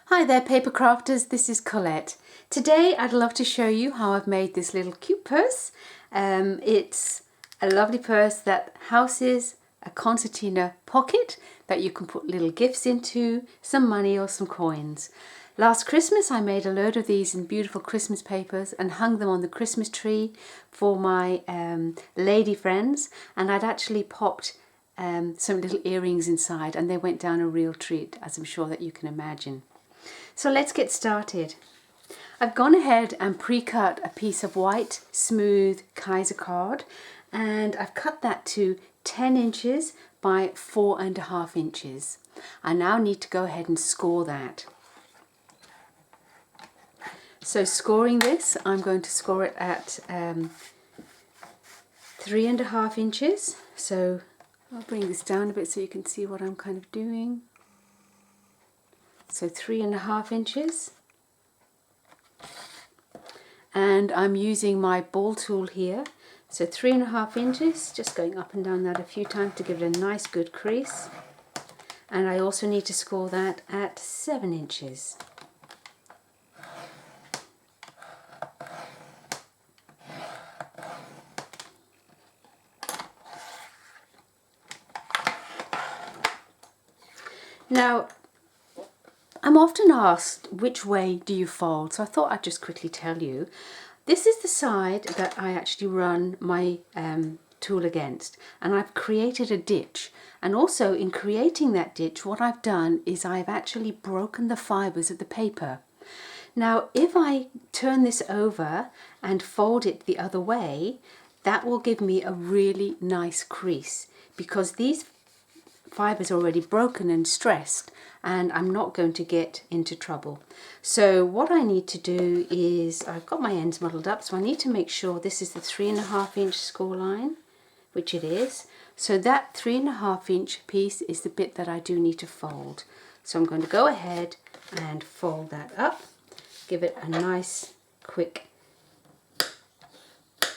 Hi there paper crafters, this is Collette. Today I'd love to show you how I've made this little cute purse. It's a lovely purse that houses a concertina pocket that you can put little gifts into, some money or some coins. Last Christmas I made a load of these in beautiful Christmas papers and hung them on the Christmas tree for my lady friends, and I'd actually popped some little earrings inside and they went down a real treat, as I'm sure that you can imagine. So let's get started. I've gone ahead and pre-cut a piece of white smooth Kaiser card, and I've cut that to 10 inches by 4.5 inches. I now need to go ahead and score that. So scoring this, I'm going to score it at 3.5 inches. So I'll bring this down a bit so you can see what I'm kind of doing. So 3.5 inches, and I'm using my ball tool here. So 3.5 inches, just going up and down that a few times to give it a nice good crease. And I also need to score that at 7 inches. Now, I'm often asked, which way do you fold? So I thought I'd just quickly tell you. This is the side that I actually run my tool against, and I've created a ditch. And also in creating that ditch, what I've done is I've actually broken the fibres of the paper. Now, if I turn this over and fold it the other way, that will give me a really nice crease, because these fibres are already broken and stressed, and I'm not going to get into trouble. So what I need to do is, I've got my ends muddled up, so I need to make sure this is the 3.5 inch score line, which it is. So that 3.5 inch piece is the bit that I do need to fold. So I'm going to go ahead and fold that up, give it a nice quick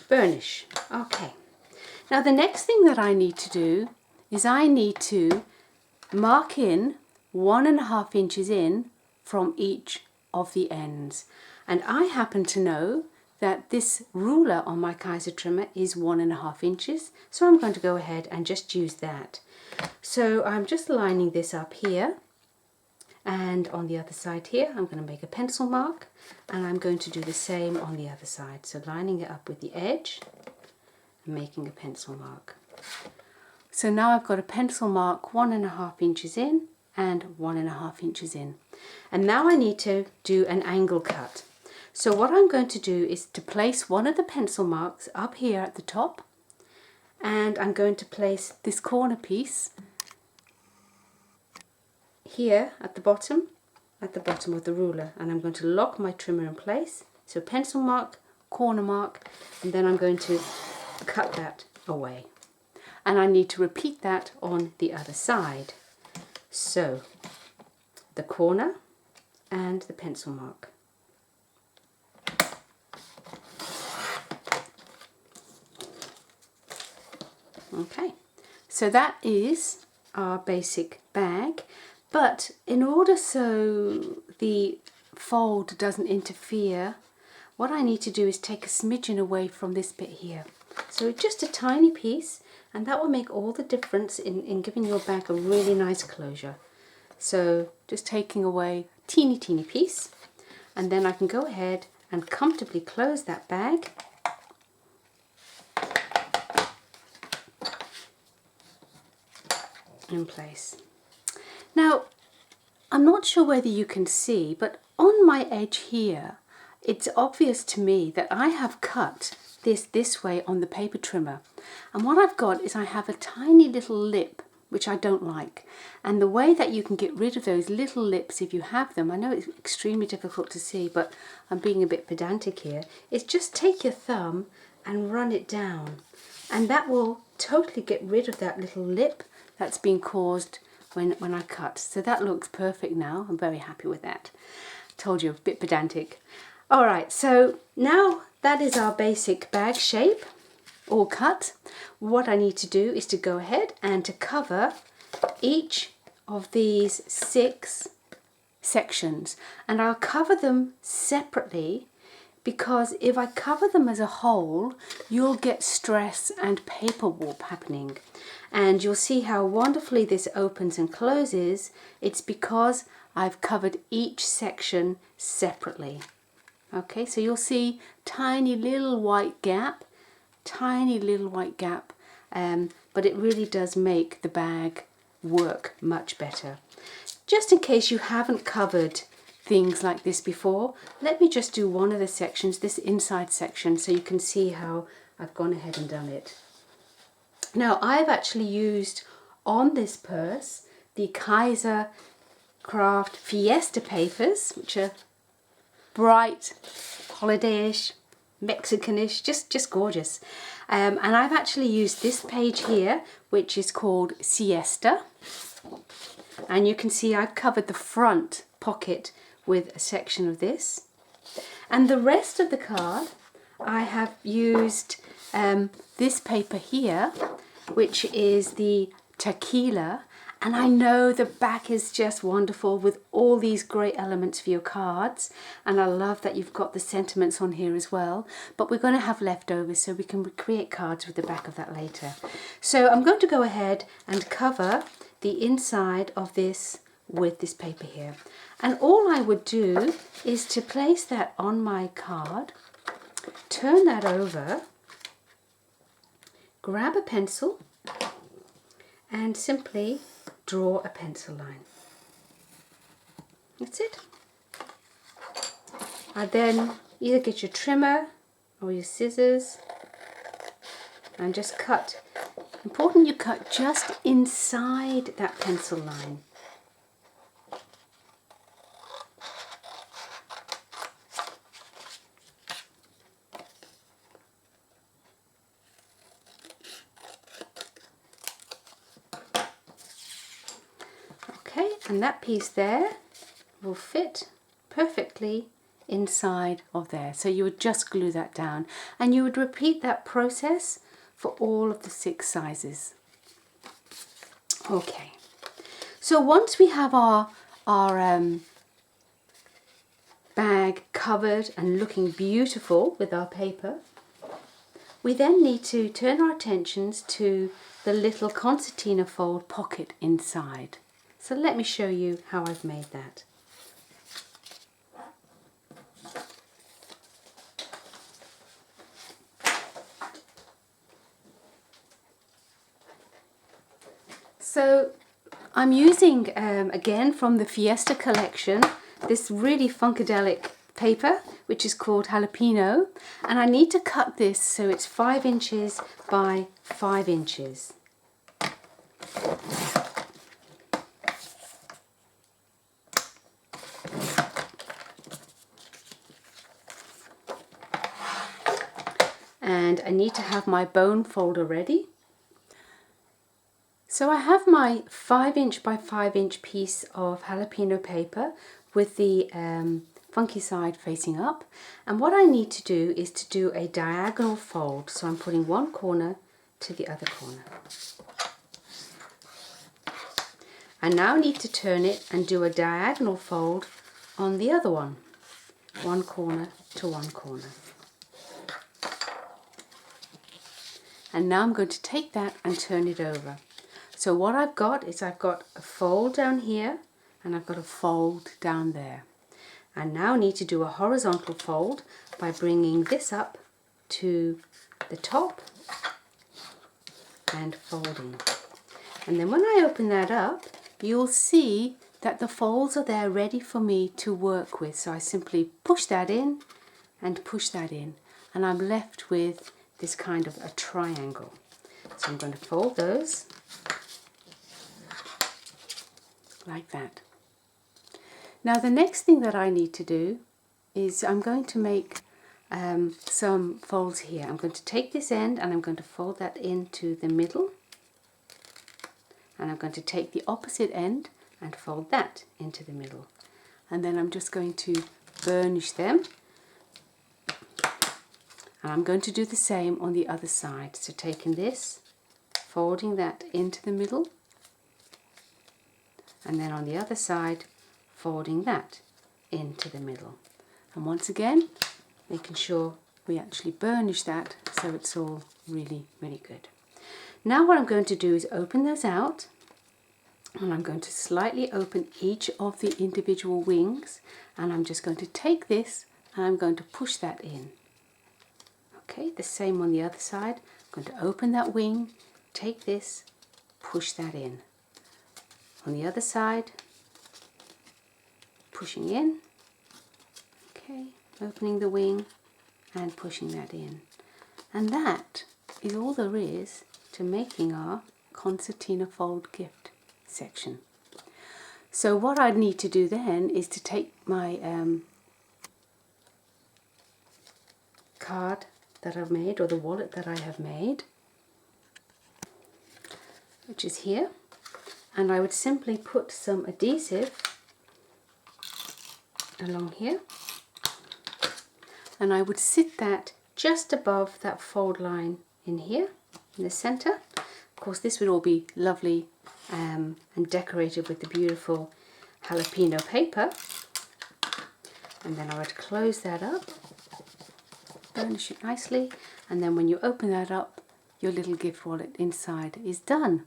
burnish. Okay, now the next thing that I need to do is I need to mark in 1.5 inches in from each of the ends. And I happen to know that this ruler on my Kaiser trimmer is 1.5 inches, so I'm going to go ahead and just use that. So I'm just lining this up here, and on the other side here I'm going to make a pencil mark, and I'm going to do the same on the other side. So lining it up with the edge and making a pencil mark. So now I've got a pencil mark 1.5 inches in and 1.5 inches in. And now I need to do an angle cut. So what I'm going to do is to place one of the pencil marks up here at the top, and I'm going to place this corner piece here at the bottom of the ruler, and I'm going to lock my trimmer in place. So pencil mark, corner mark, and then I'm going to cut that away. And I need to repeat that on the other side. So the corner and the pencil mark. Okay, so that is our basic bag, but in order so the fold doesn't interfere, what I need to do is take a smidgen away from this bit here. So just a tiny piece, and that will make all the difference in giving your bag a really nice closure. So just taking away a teeny piece, and then I can go ahead and comfortably close that bag. In place. Now, I'm not sure whether you can see, but on my edge here, it's obvious to me that I have cut this way on the paper trimmer, and what I've got is I have a tiny little lip which I don't like, and the way that you can get rid of those little lips if you have them, I know it's extremely difficult to see, but I'm being a bit pedantic here, is just take your thumb and run it down, and that will totally get rid of that little lip that's been caused when I cut. So that looks perfect now. I'm very happy with that. Told you, a bit pedantic. Alright, so now that is our basic bag shape all cut. What I need to do is to go ahead and to cover each of these 6 sections, and I'll cover them separately, because if I cover them as a whole, you'll get stress and paper warp happening. And you'll see how wonderfully this opens and closes. It's because I've covered each section separately. Okay, so you'll see tiny little white gap, but it really does make the bag work much better. Just in case you haven't covered things like this before, let me just do one of the sections, this inside section, so you can see how I've gone ahead and done it. Now, I've actually used on this purse the Kaiser Craft Fiesta papers, which are bright, holiday-ish, Mexican-ish, just gorgeous. And I've actually used this page here, which is called Siesta. And you can see I've covered the front pocket with a section of this. And the rest of the card, I have used this paper here, which is the Tequila. And I know the back is just wonderful with all these great elements for your cards. And I love that you've got the sentiments on here as well. But we're going to have leftovers, so we can create cards with the back of that later. So I'm going to go ahead and cover the inside of this with this paper here. And all I would do is to place that on my card, turn that over, grab a pencil, and simply draw a pencil line. That's it. And then either get your trimmer or your scissors and just cut. Important you cut just inside that pencil line. Okay, and that piece there will fit perfectly inside of there. So you would just glue that down, and you would repeat that process for all of the 6 sizes. Okay, so once we have our bag covered and looking beautiful with our paper, we then need to turn our attentions to the little concertina fold pocket inside. So let me show you how I've made that. So I'm using, again from the Fiesta collection, this really funkadelic paper, which is called Jalapeno, and I need to cut this so it's 5 inches by 5 inches. And I need to have my bone folder ready. So I have my 5 inch by 5 inch piece of jalapeno paper with the funky side facing up, and what I need to do is to do a diagonal fold. So I'm putting one corner to the other corner. I now need to turn it and do a diagonal fold on the other one corner to one corner. And now I'm going to take that and turn it over. So what I've got is I've got a fold down here and I've got a fold down there. I now need to do a horizontal fold by bringing this up to the top and folding. And then when I open that up, you'll see that the folds are there ready for me to work with. So I simply push that in and push that in, and I'm left with this kind of a triangle. So I'm going to fold those like that. Now the next thing that I need to do is I'm going to make some folds here. I'm going to take this end and I'm going to fold that into the middle, and I'm going to take the opposite end and fold that into the middle, and then I'm just going to burnish them, and I'm going to do the same on the other side. So taking this, folding that into the middle, and then on the other side folding that into the middle. And once again, making sure we actually burnish that so it's all really, really good. Now what I'm going to do is open those out, and I'm going to slightly open each of the individual wings, and I'm just going to take this and I'm going to push that in. Okay, the same on the other side. I'm going to open that wing, take this, push that in. On the other side, pushing in, okay, opening the wing and pushing that in. And that is all there is to making our concertina fold gift section. So what I need to do then is to take my card that I've made, or the wallet that I have made, which is here, and I would simply put some adhesive along here, and I would sit that just above that fold line in here in the center. Of course, this would all be lovely and decorated with the beautiful jalapeno paper, and then I would close that up, burnish it nicely, and then when you open that up, your little gift wallet inside is done.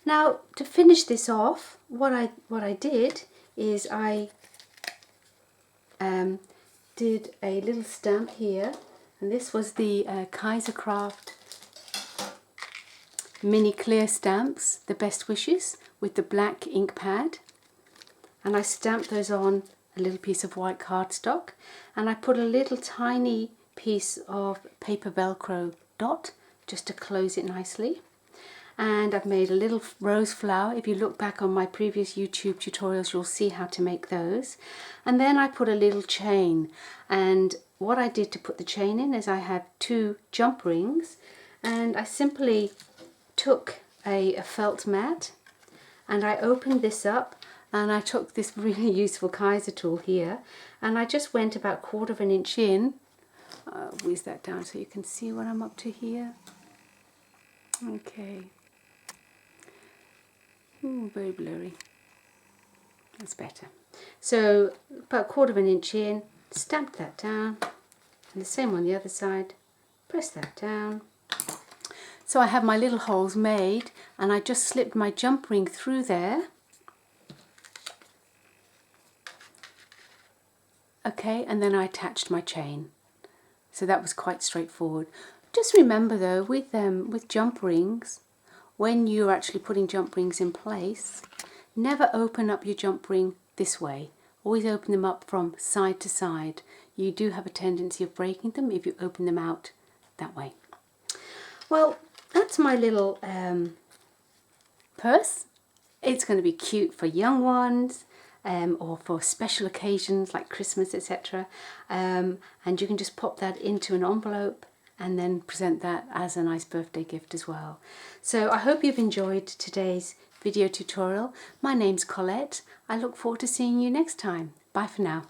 Now, to finish this off, what I did is I did a little stamp here, and this was the Kaisercraft mini clear stamps, the best wishes, with the black ink pad, and I stamped those on a little piece of white cardstock, and I put a little tiny piece of paper velcro dot just to close it nicely. And I've made a little rose flower. If you look back on my previous YouTube tutorials, you'll see how to make those. And then I put a little chain, and what I did to put the chain in is I have 2 jump rings, and I simply took a felt mat and I opened this up, and I took this really useful Kaiser tool here, and I just went about 1/4 inch in. Whiz that down so you can see what I'm up to here. Okay. Ooh, very blurry. That's better. So about 1/4 inch in, stamp that down, and the same on the other side. Press that down. So I have my little holes made, and I just slipped my jump ring through there. Okay, and then I attached my chain. So that was quite straightforward. Just remember though, with jump rings, when you're actually putting jump rings in place, never open up your jump ring this way. Always open them up from side to side. You do have a tendency of breaking them if you open them out that way. Well, that's my little purse. It's going to be cute for young ones, or for special occasions like Christmas, etc. And you can just pop that into an envelope and then present that as a nice birthday gift as well. So I hope you've enjoyed today's video tutorial. My name's Collette. I look forward to seeing you next time. Bye for now.